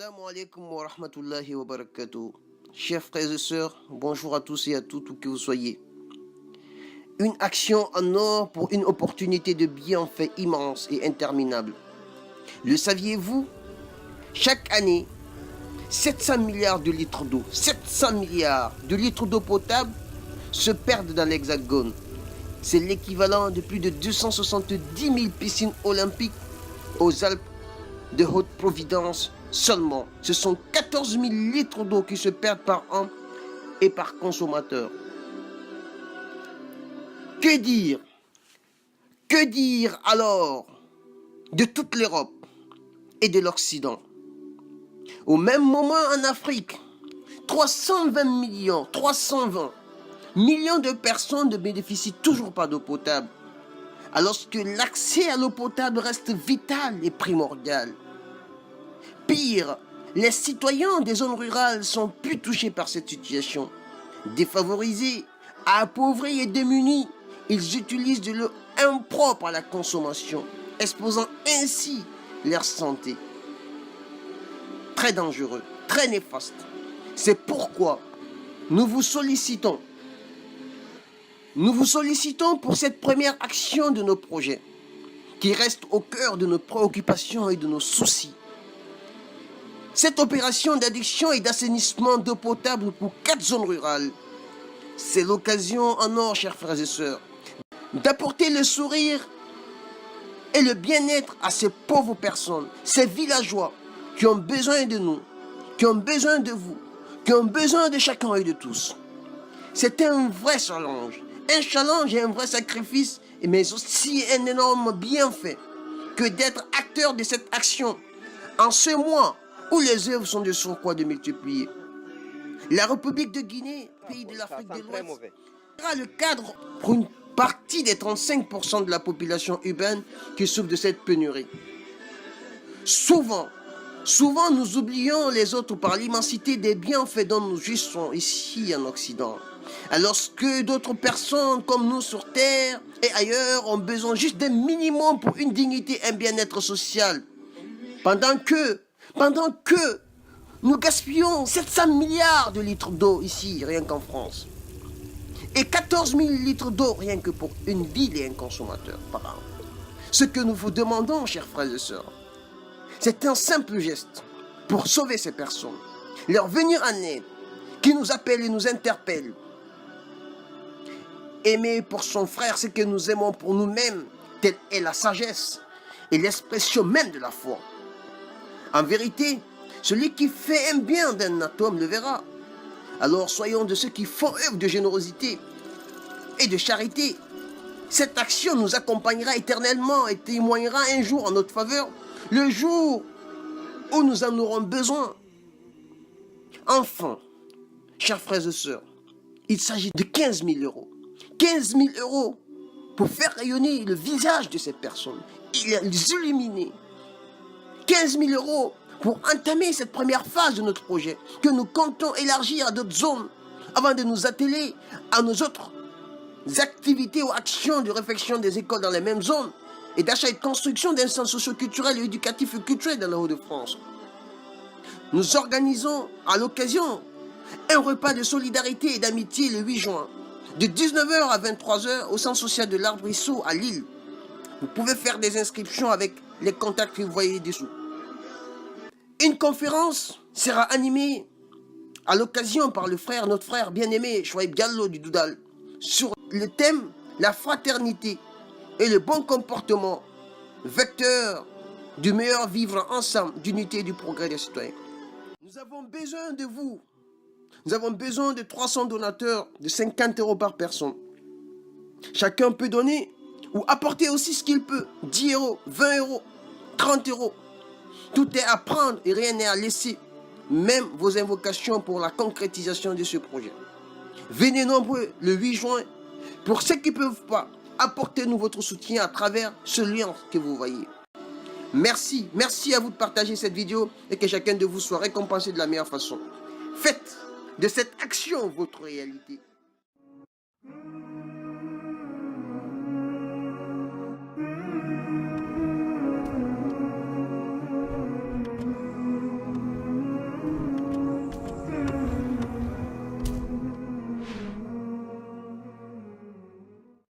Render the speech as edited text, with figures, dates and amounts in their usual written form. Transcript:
Assalamu alaikum wa rahmatullahi wa barakatuh. Chers frères et sœurs, bonjour à tous et à toutes où que vous soyez. Une action en or pour une opportunité de bienfait immense et interminable. Le saviez-vous? Chaque année, 700 milliards de litres d'eau, 700 milliards de litres d'eau potable se perdent dans l'Hexagone. C'est l'équivalent de plus de 270 000 piscines olympiques aux Alpes de Haute-Providence seulement. Ce sont 14 000 litres d'eau qui se perdent par an et par consommateur. Que dire? Que dire alors de toute l'Europe et de l'Occident? Au même moment en Afrique, 320 millions de personnes ne bénéficient toujours pas d'eau potable, alors que l'accès à l'eau potable reste vital et primordial. Pire, les citoyens des zones rurales sont plus touchés par cette situation. Défavorisés, appauvris et démunis, ils utilisent de l'eau impropre à la consommation, exposant ainsi leur santé. Très dangereux, très néfaste. C'est pourquoi nous vous sollicitons pour cette première action de nos projets, qui reste au cœur de nos préoccupations et de nos soucis. Cette opération d'adduction et d'assainissement d'eau potable pour 4 zones rurales, c'est l'occasion en or, chers frères et sœurs, d'apporter le sourire et le bien-être à ces pauvres personnes, ces villageois qui ont besoin de nous, qui ont besoin de vous, qui ont besoin de chacun et de tous. C'est un vrai challenge et un vrai sacrifice, mais aussi un énorme bienfait que d'être acteur de cette action en ce mois où les œuvres sont de surcroît de multiplier. La République de Guinée, pays de l'Afrique de l'Ouest, sera le cadre pour une partie des 35% de la population urbaine qui souffre de cette pénurie. Souvent, nous oublions les autres par l'immensité des bienfaits dont nous jouissons ici en Occident. Alors que d'autres personnes comme nous sur Terre et ailleurs ont besoin juste d'un minimum pour une dignité et un bien-être social. Pendant que nous gaspillons 700 milliards de litres d'eau ici, rien qu'en France. Et 14 000 litres d'eau rien que pour une ville et un consommateur par an. Ce que nous vous demandons, chers frères et sœurs, c'est un simple geste pour sauver ces personnes, leur venir en aide, qui nous appellent et nous interpellent. Aimer pour son frère ce que nous aimons pour nous-mêmes, telle est la sagesse et l'expression même de la foi. En vérité, celui qui fait un bien d'un atome le verra. Alors soyons de ceux qui font œuvre de générosité et de charité. Cette action nous accompagnera éternellement et témoignera un jour en notre faveur, le jour où nous en aurons besoin. Enfin, chers frères et sœurs, il s'agit de 15 000 euros. 15 000 euros pour faire rayonner le visage de ces personnes et les illuminer. 15 000 euros pour entamer cette première phase de notre projet que nous comptons élargir à d'autres zones avant de nous atteler à nos autres activités ou actions de réflexion des écoles dans les mêmes zones et d'achat et de construction d'un centre socio-culturel et éducatif et culturel dans la Hauts-de-France. Nous organisons à l'occasion un repas de solidarité et d'amitié le 8 juin de 19 h à 23 h au centre social de l'Arbrisseau à Lille. Vous pouvez faire des inscriptions avec les contacts que vous voyez dessous. Une conférence sera animée à l'occasion par notre frère bien-aimé Chouaib Diallo du Doudal sur le thème la fraternité et le bon comportement, vecteur du meilleur vivre ensemble, d'unité et du progrès des citoyens. Nous avons besoin de vous. Nous avons besoin de 300 donateurs de 50 euros par personne. Chacun peut donner ou apporter aussi ce qu'il peut. 10 euros, 20 euros, 30 euros. Tout est à prendre et rien n'est à laisser. Même vos invocations pour la concrétisation de ce projet. Venez nombreux le 8 juin. Pour ceux qui ne peuvent pas, apportez-nous votre soutien à travers ce lien que vous voyez. Merci à vous de partager cette vidéo et que chacun de vous soit récompensé de la meilleure façon. Faites de cette action votre réalité.